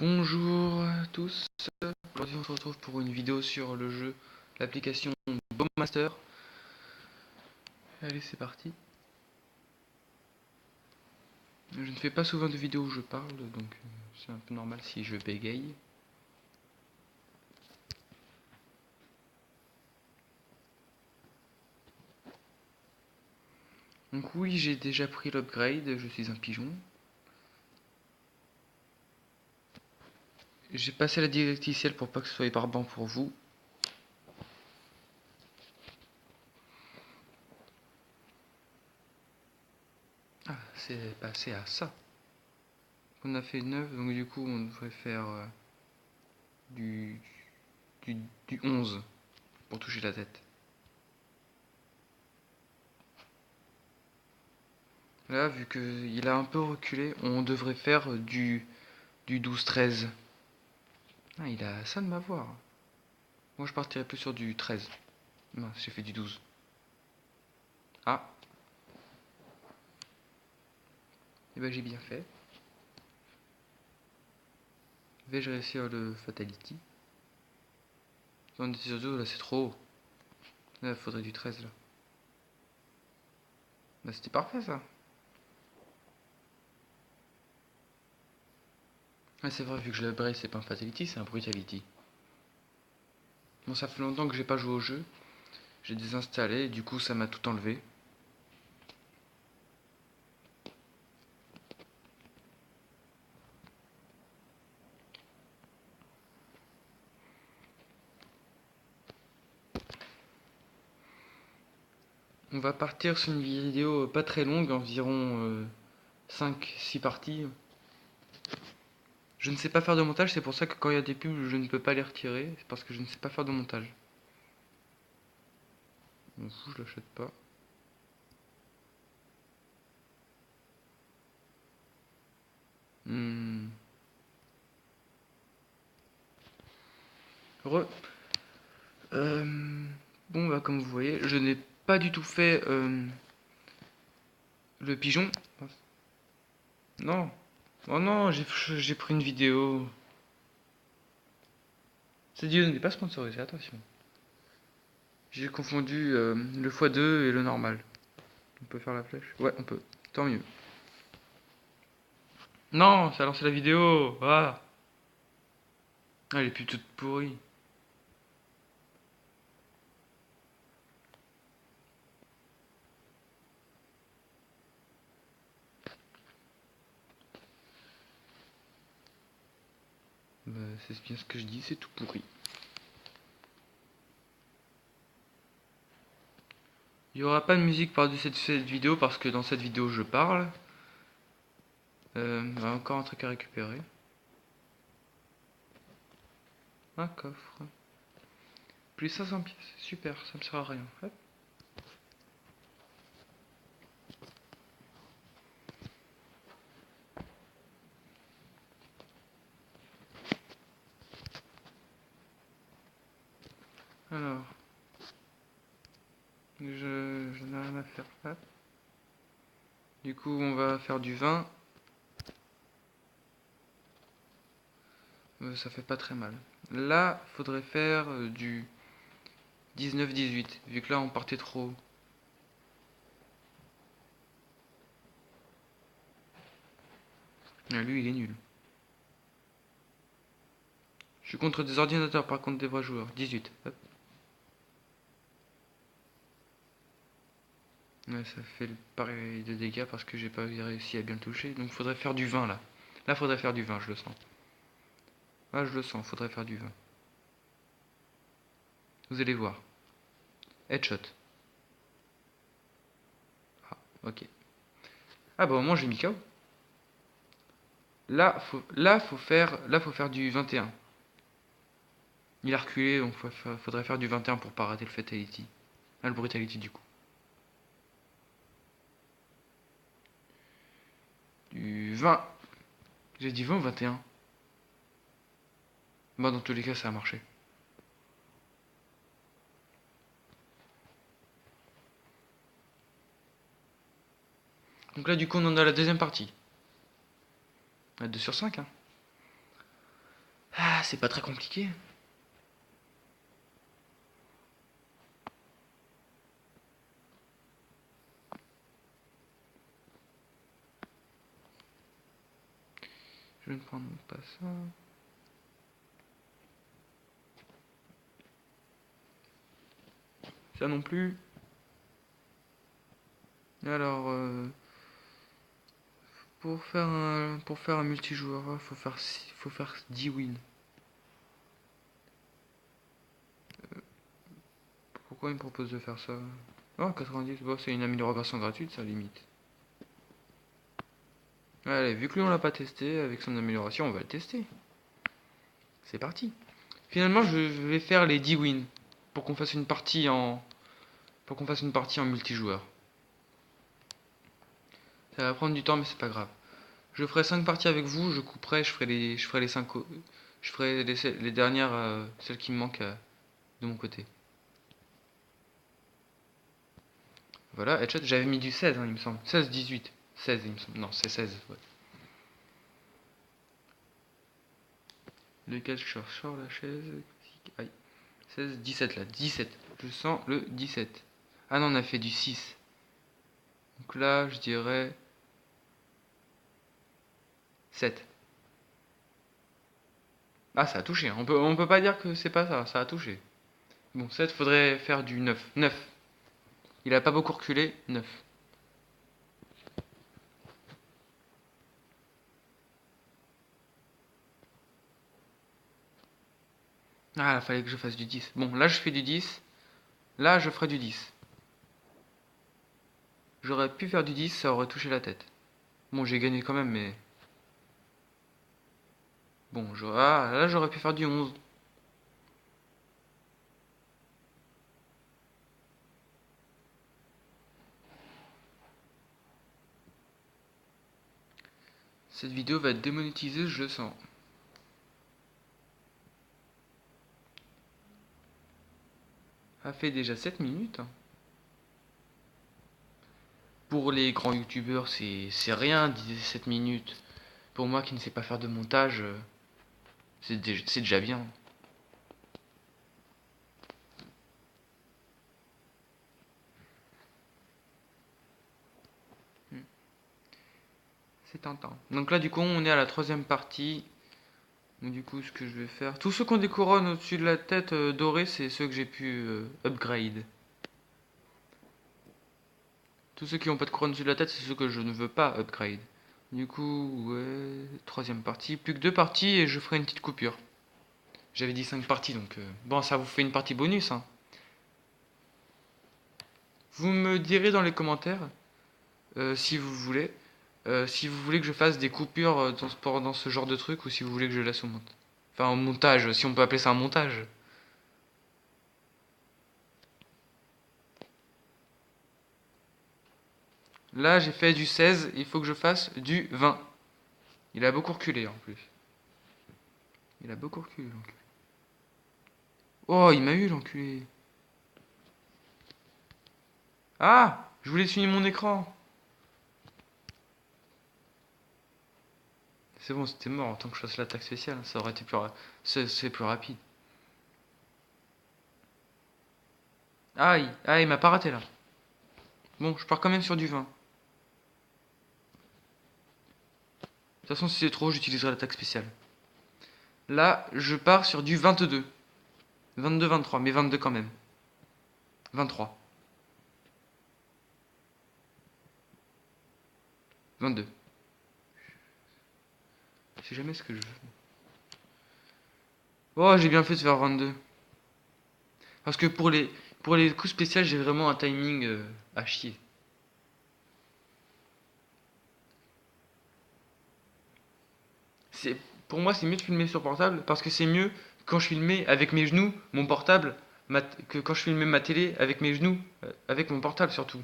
Bonjour à tous, aujourd'hui on se retrouve pour une vidéo sur le jeu, l'application Bowmaster. Allez, c'est parti. Je ne fais pas souvent de vidéos où je parle, donc c'est un peu normal si je bégaye. Donc oui, j'ai déjà pris l'upgrade, je suis un pigeon. J'ai passé la directicielle pour pas que ce soit barbant pour vous. Ah, c'est passé à ça. On a fait 9, donc du coup on devrait faire du, du, du 11 pour toucher la tête. Là, vu qu'il a un peu reculé, on devrait faire du 12-13. Ah, il a ça de m'avoir. Moi, je partirais plus sur du 13. Non, j'ai fait du 12. Ah, et ben j'ai bien fait. Vais-je réussir le Fatality? Non, surtout, là, c'est trop haut. Là, il faudrait du 13, là. Bah, c'était parfait, ça. Ah, c'est vrai, vu que je l'upgrade, c'est pas un Fatality, c'est un Brutality. Bon, ça fait longtemps que j'ai pas joué au jeu. J'ai désinstallé, et du coup, ça m'a tout enlevé. On va partir sur une vidéo pas très longue, environ 5-6 parties. Je ne sais pas faire de montage, c'est pour ça que quand il y a des pubs, je ne peux pas les retirer. C'est parce que je ne sais pas faire de montage. On m'en fout, je l'achète pas. Hmm. Re. Bon, bah, comme vous voyez, je n'ai pas du tout fait le pigeon. Non. Oh non, j'ai pris une vidéo. Cette vidéo n'est pas sponsorisée, attention. J'ai confondu le x2 et le normal. On peut faire la flèche? Ouais, on peut. Tant mieux. Non, ça a lancé la vidéo. Ah, elle est plus toute pourrie. Bah, c'est bien ce que je dis, c'est tout pourri. Il n'y aura pas de musique par-dessus cette vidéo parce que dans cette vidéo je parle. Encore un truc à récupérer. Un coffre. Plus 500 pièces. Super, ça me sert à rien. Hop. Alors. Je n'ai rien à faire. Hop. Du coup, on va faire du 20. Ça fait pas très mal. Là, faudrait faire du 19-18. Vu que là, on partait trop haut. Ah, lui, il est nul. Je suis contre des ordinateurs, par contre des vrais joueurs. 18. Hop. Ouais, ça fait le pareil de dégâts parce que j'ai pas réussi à bien le toucher. Donc faudrait faire du 20 là. Là faudrait faire du 20, je le sens. Ah, je le sens, faudrait faire du 20. Vous allez voir. Headshot. Ah, ok. Ah bah au moins j'ai mis KO. Là faut faire du 21. Il a reculé, donc faudrait faire du 21 pour pas rater le fatality. Ah, le brutality du coup. Du 20. J'ai dit 20 ou 21? Bah dans tous les cas ça a marché. Donc là du coup on en a la deuxième partie. À 2 sur 5 hein. c'est pas très compliqué. Je ne prends pas ça. Ça non plus. Alors, pour faire un multijoueur, faut faire 10 wins. Pourquoi il me propose de faire ça? Oh, 90, bon, c'est une amélioration gratuite, ça limite. Allez, vu que lui on l'a pas testé, avec son amélioration, on va le tester. C'est parti. Finalement, je vais faire les 10 wins pour qu'on fasse une partie en multijoueur. Ça va prendre du temps, mais c'est pas grave. Je ferai 5 parties avec vous, je couperai, je ferai les 5 je ferai les dernières celles qui me manquent de mon côté. Voilà, headshot, j'avais mis du 16 hein, il me semble. 16 18. 16 il me semble. Non, c'est 16. Ouais. Lequel je cherche sur la chaise. Aïe. 16 17 là, 17. Je sens le 17. Ah non, on a fait du 6. Donc là, je dirais 7. Ah, ça a touché. On peut pas dire que c'est pas ça. Ça a touché. Bon, 7, faudrait faire du 9. 9. Il a pas beaucoup reculé. 9. Ah, il fallait que je fasse du 10. Bon, là, je fais du 10. Là, je ferai du 10. J'aurais pu faire du 10, ça aurait touché la tête. Bon, j'ai gagné quand même, mais... Bon, ah, là, j'aurais pu faire du 11. Cette vidéo va être démonétisée, je le sens. Ça fait déjà 7 minutes. Hein. Pour les grands youtubeurs, c'est rien, 7 minutes. Pour moi qui ne sais pas faire de montage, c'est déjà bien. C'est tentant. Donc là, du coup, on est à la troisième partie. Donc du coup, ce que je vais faire... Tous ceux qui ont des couronnes au-dessus de la tête dorées, c'est ceux que j'ai pu upgrade. Tous ceux qui n'ont pas de couronne au-dessus de la tête, c'est ceux que je ne veux pas upgrade. Du coup, ouais... Troisième partie. Plus que 2 parties et je ferai une petite coupure. J'avais dit 5 parties, donc... Bon, ça vous fait une partie bonus, hein. Vous me direz dans les commentaires, si vous voulez... si vous voulez que je fasse des coupures dans ce genre de truc ou si vous voulez que je laisse au montage. Enfin, au montage, si on peut appeler ça un montage. Là, j'ai fait du 16, il faut que je fasse du 20. Il a beaucoup reculé en plus. Il a beaucoup reculé, l'enculé. Oh, il m'a eu, l'enculé. Ah, je voulais finir mon écran. C'est bon, c'était mort. Tant que je fasse l'attaque spéciale, ça aurait été c'est plus rapide. Aïe, il m'a pas raté là. Bon, je pars quand même sur du 20. De toute façon, si c'est trop, j'utiliserai l'attaque spéciale. Là, je pars sur du 22. 22, 23, mais 22 quand même. 23. 22. Je sais jamais ce que je veux. Oh, j'ai bien fait de faire 22. Parce que pour les coups spéciaux, j'ai vraiment un timing à chier. C'est, pour moi, c'est mieux de filmer sur portable parce que c'est mieux quand je filmais avec mes genoux, mon portable, que quand je filmais ma télé avec mes genoux, avec mon portable surtout.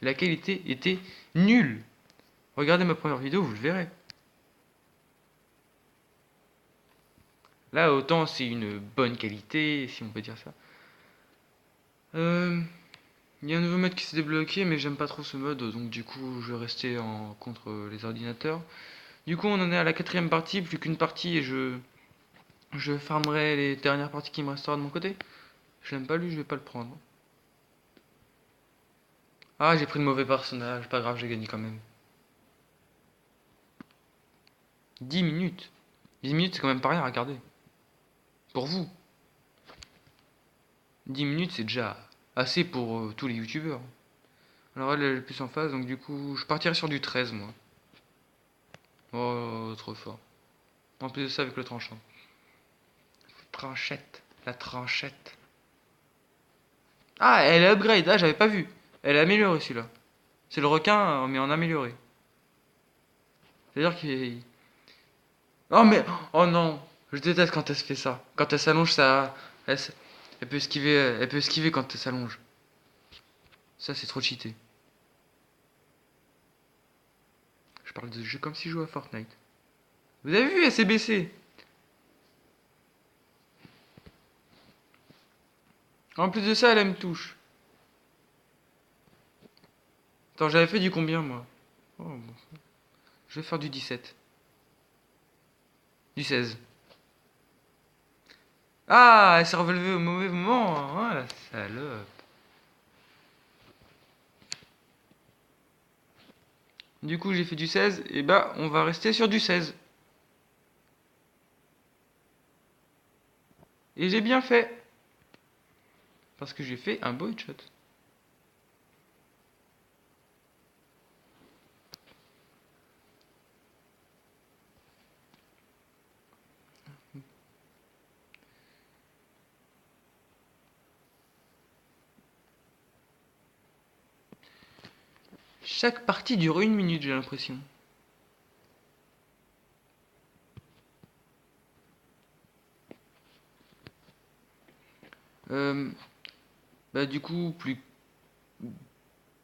La qualité était nulle. Regardez ma première vidéo, vous le verrez. Là, autant c'est une bonne qualité, si on peut dire ça. Il y a un nouveau mode qui s'est débloqué, mais j'aime pas trop ce mode, donc du coup, je vais rester contre les ordinateurs. Du coup, on en est à la quatrième partie, plus qu'une partie, et Je farmerai les dernières parties qui me resteront de mon côté. Je l'aime pas lui, je vais pas le prendre. Ah, j'ai pris le mauvais personnage, pas grave, j'ai gagné quand même. 10 minutes. 10 minutes, c'est quand même pas rien, regardez. Pour vous. 10 minutes, c'est déjà assez pour tous les youtubeurs. Alors elle est plus en phase, donc du coup, je partirai sur du 13, moi. Oh, trop fort. En plus de ça, avec le tranchant. Tranchette. La tranchette. Ah, elle est upgrade. Ah, j'avais pas vu. Elle est améliorée, celui-là. C'est le requin, mais en amélioré. C'est-à-dire qu'il... Oh, mais... Oh non. Je déteste quand elle se fait ça. Quand elle s'allonge, ça... Elle peut esquiver, elle peut esquiver quand elle s'allonge. Ça, c'est trop cheaté. Je parle de jeu comme si je jouais à Fortnite. Vous avez vu, elle s'est baissée. En plus de ça, elle me touche. Attends, j'avais fait du combien, moi? Oh, bon. Je vais faire du 17. Du 16. Ah, elle s'est relevée au mauvais moment. Ah, la salope. Du coup, j'ai fait du 16. Et bah, on va rester sur du 16. Et j'ai bien fait. Parce que j'ai fait un beau headshot. Chaque partie dure 1 minute, j'ai l'impression. Euh, Bah, du coup, plus.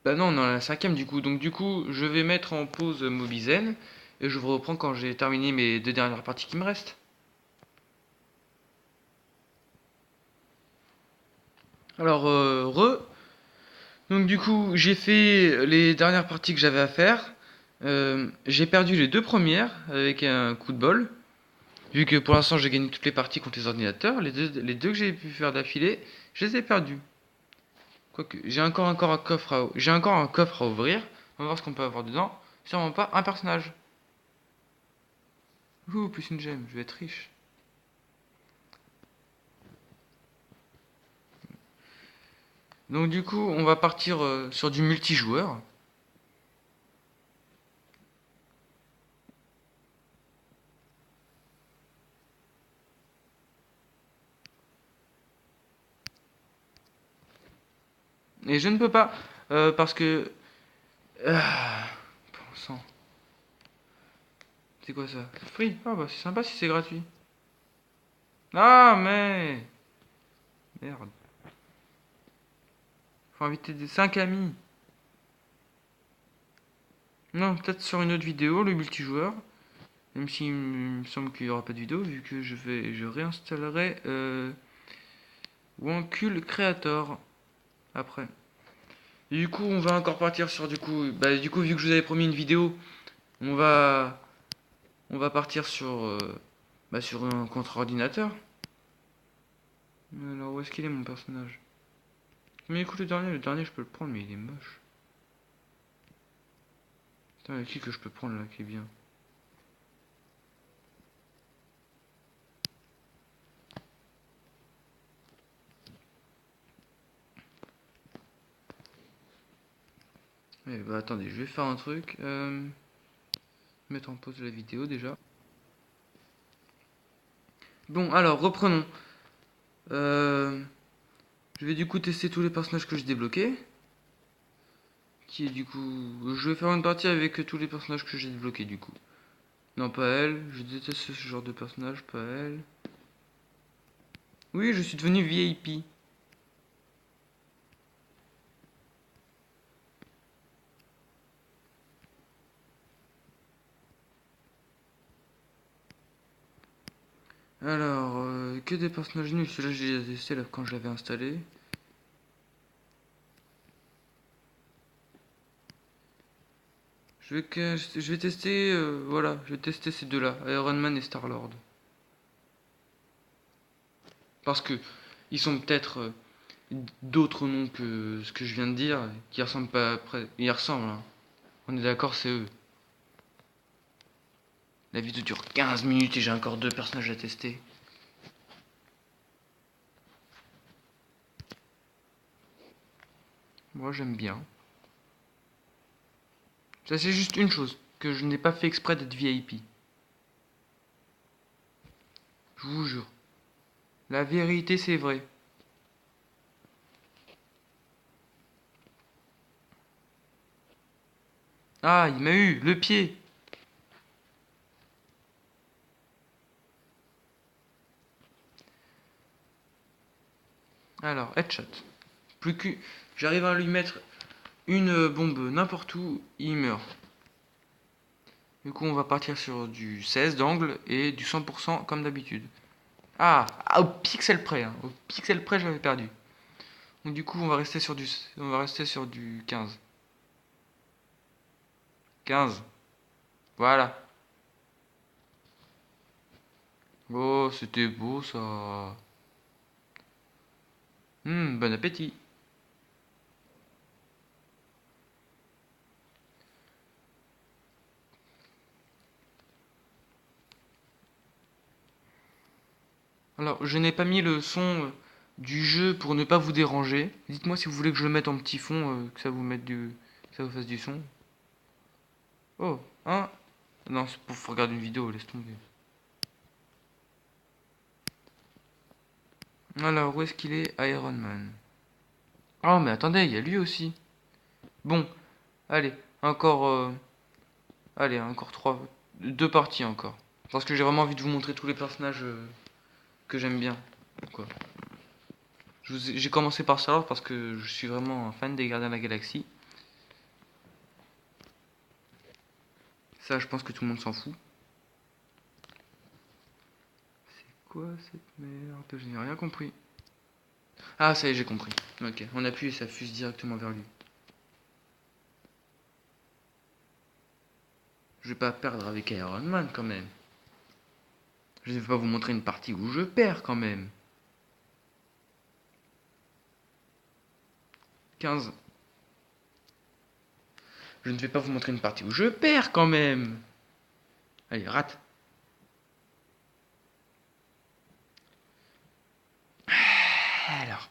Bah, non, on est à la cinquième, du coup. Donc, du coup, je vais mettre en pause Mobizen. Et je vous reprends quand j'ai terminé mes deux dernières parties qui me restent. Alors, Donc du coup, j'ai fait les dernières parties que j'avais à faire. J'ai perdu les deux premières avec un coup de bol. Vu que pour l'instant j'ai gagné toutes les parties contre les ordinateurs, les deux que j'ai pu faire d'affilée, je les ai perdus. Quoique, j'ai encore un coffre à ouvrir. On va voir ce qu'on peut avoir dedans. Sûrement pas un personnage. Ouh, plus une gemme, je vais être riche. Donc du coup, on va partir sur du multijoueur. Et je ne peux pas, parce que... Ah, bon sang. C'est quoi ça? Free? Ah bah c'est sympa si c'est gratuit. Ah mais... Merde. Faut inviter des 5 amis. Non, peut-être sur une autre vidéo, le multijoueur. Même s'il me semble qu'il n'y aura pas de vidéo, vu que je réinstallerai Wancul Creator après. Et du coup, on va encore partir sur du coup, vu que je vous avais promis une vidéo, on va, on va partir sur un contre-ordinateur. Alors, où est-ce qu'il est mon personnage? Mais écoute, le dernier, je peux le prendre, mais il est moche. Putain, il y a qui que je peux prendre là qui est bien? Eh bah attendez, je vais faire un truc. Mettre en pause la vidéo déjà. Bon, alors reprenons. Euh, je vais du coup tester tous les personnages que j'ai débloqués. Qui est du coup. Je vais faire une partie avec tous les personnages que j'ai débloqués du coup. Non, pas elle. Je déteste ce genre de personnage, pas elle. Oui, je suis devenu VIP. Alors, que des personnages nuls. Celui-là, j'ai testé là, quand je l'avais installé. Je vais tester, voilà, je vais tester ces deux-là, Iron Man et Star-Lord. Parce que ils sont peut-être d'autres noms que ce que je viens de dire, qui ressemblent pas après. Ils ressemblent, hein. On est d'accord, c'est eux. La vidéo dure 15 minutes et j'ai encore 2 personnages à tester. Moi j'aime bien. Ça c'est juste une chose, que je n'ai pas fait exprès d'être VIP. Je vous jure. La vérité c'est vrai. Ah, il m'a eu, le pied. Alors, headshot. Plus que... J'arrive à lui mettre une bombe n'importe où, il meurt. Du coup, on va partir sur du 16 d'angle et du 100% comme d'habitude. Au pixel près, hein. Au pixel près, j'avais perdu. Donc du coup, on va rester sur du 15. 15. Voilà. Oh, c'était beau ça. Bon appétit. Alors, je n'ai pas mis le son du jeu pour ne pas vous déranger. Dites-moi si vous voulez que je le mette en petit fond, que ça vous mette que ça vous fasse du son. Oh, hein? Non, c'est pour regarder une vidéo, laisse tomber. Alors, où est-ce qu'il est, Iron Man? Oh, mais attendez, il y a lui aussi. Bon, allez, encore, allez, encore 2 parties encore. Parce que j'ai vraiment envie de vous montrer tous les personnages que j'aime bien. Quoi. J'ai commencé par Star Wars parce que je suis vraiment un fan des Gardiens de la Galaxie. Ça, je pense que tout le monde s'en fout. C'est quoi cette merde? Je n'ai rien compris. Ah, ça y est, j'ai compris. Ok, on appuie et ça fuse directement vers lui. Je vais pas perdre avec Iron Man quand même. Je ne vais pas vous montrer une partie où je perds quand même. 15. Je ne vais pas vous montrer une partie où je perds quand même. Allez, rate. Alors.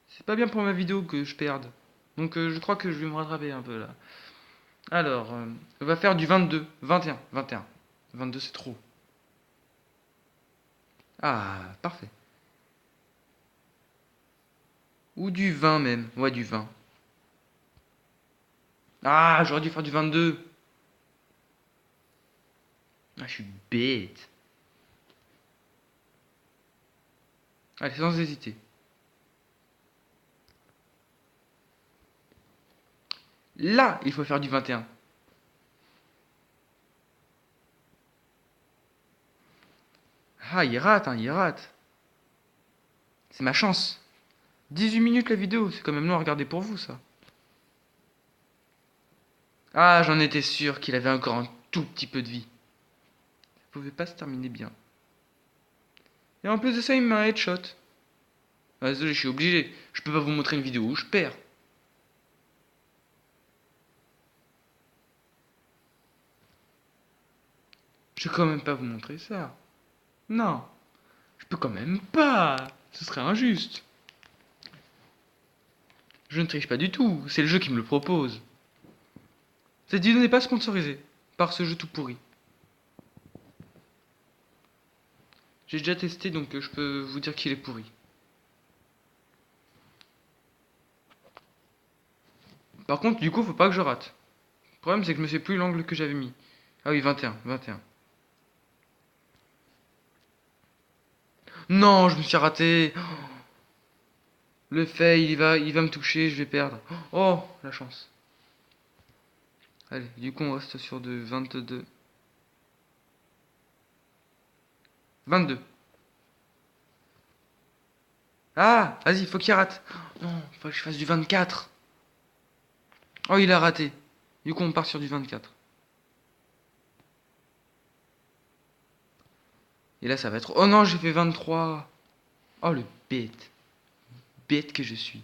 C'est pas bien pour ma vidéo que je perde. Donc je crois que je vais me rattraper un peu là. Alors, on va faire du 22. 21. 21. 22 c'est trop. Ah, parfait. Ou du 20 même. Ouais, du 20. Ah, j'aurais dû faire du 22. Ah, je suis bête. Allez, sans hésiter. Là, il faut faire du 21. Ah, il rate, hein, il rate. C'est ma chance. 18 minutes la vidéo, c'est quand même long à regarder pour vous, ça. Ah, j'en étais sûr qu'il avait encore un tout petit peu de vie. Ça pouvait pas se terminer bien. Et en plus de ça, il me met un headshot. Ah, désolé, je suis obligé. Je peux pas vous montrer une vidéo où je perds. Je peux quand même pas vous montrer ça. Non, je peux quand même pas. Ce serait injuste. Je ne triche pas du tout, c'est le jeu qui me le propose. Cette vidéo n'est pas sponsorisée par ce jeu tout pourri. J'ai déjà testé donc je peux vous dire qu'il est pourri. Par contre, du coup, faut pas que je rate. Le problème, c'est que je me sais plus l'angle que j'avais mis. Ah oui, 21, 21. Non, je me suis raté. Le fail, il va me toucher, je vais perdre. Oh, la chance. Allez, du coup, on reste sur de 22. 22. Ah, vas-y, faut qu'il rate. Non, faut que je fasse du 24. Oh, il a raté. Du coup, on part sur du 24. Et là, ça va être... Oh non, j'ai fait 23. Oh, le bête. Bête que je suis.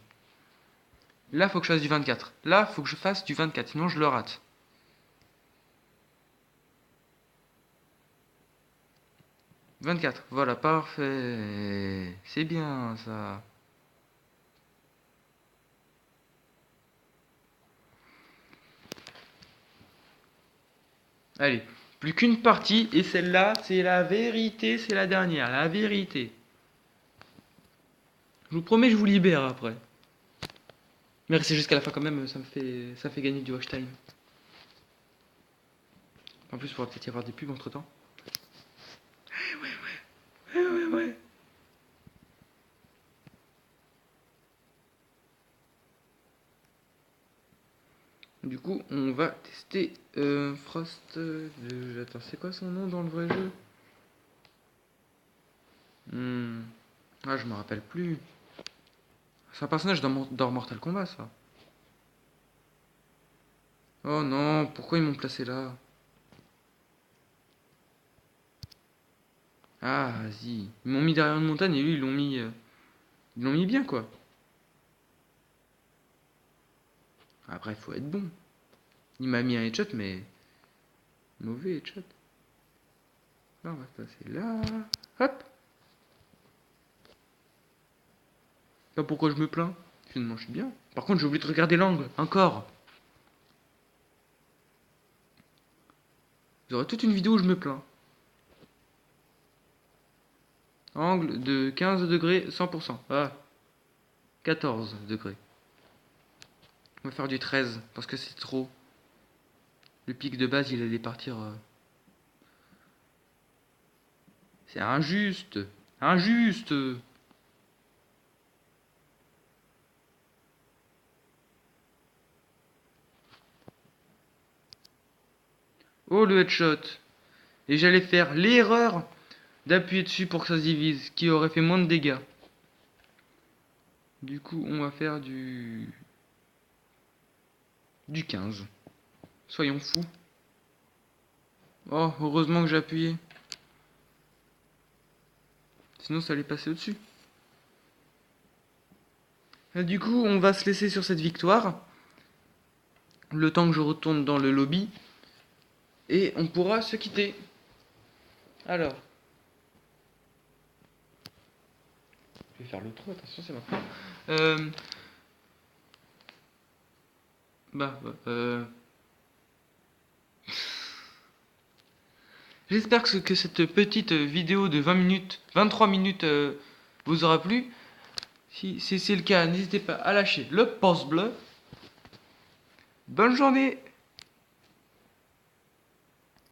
Là, faut que je fasse du 24. Là, faut que je fasse du 24, sinon je le rate. « 24, voilà, parfait. C'est bien, ça. Allez, plus qu'une partie, et celle-là, c'est la vérité, c'est la dernière, la vérité. Je vous promets, je vous libère après. Mais restez jusqu'à la fin quand même, ça me fait gagner du watch time. En plus, il pourra peut-être y avoir des pubs entre temps. Ouais. Du coup, on va tester Frost. Attends, c'est quoi son nom dans le vrai jeu? Ah, je me rappelle plus. C'est un personnage dans Mortal Kombat, ça. Oh non, pourquoi ils m'ont placé là? Ah, vas-y. Ils m'ont mis derrière une montagne et lui, ils l'ont mis bien, quoi. Après, il faut être bon. Il m'a mis un headshot, mais mauvais headshot. Là, on va se passer là. Hop. Là, pourquoi je me plains? Finalement, je suis bien. Par contre, j'ai oublié de regarder l'angle. Encore. Vous aurez toute une vidéo où je me plains. Angle de 15 degrés, 100%. Ah. 14 degrés. On va faire du 13 parce que c'est trop. Le pic de base, il allait partir. C'est injuste. Injuste. Oh, le headshot. Et j'allais faire l'erreur d'appuyer dessus pour que ça se divise, qui aurait fait moins de dégâts. Du coup, on va faire du 15. Soyons fous. Oh, heureusement que j'ai appuyé. Sinon, ça allait passer au-dessus. Du coup, on va se laisser sur cette victoire. Le temps que je retourne dans le lobby. Et on pourra se quitter. Alors. Je vais faire l'autre, attention, c'est maintenant. Bah, J'espère que cette petite vidéo de 20 minutes, 23 minutes vous aura plu. Si c'est le cas, n'hésitez pas à lâcher le pouce bleu. Bonne journée!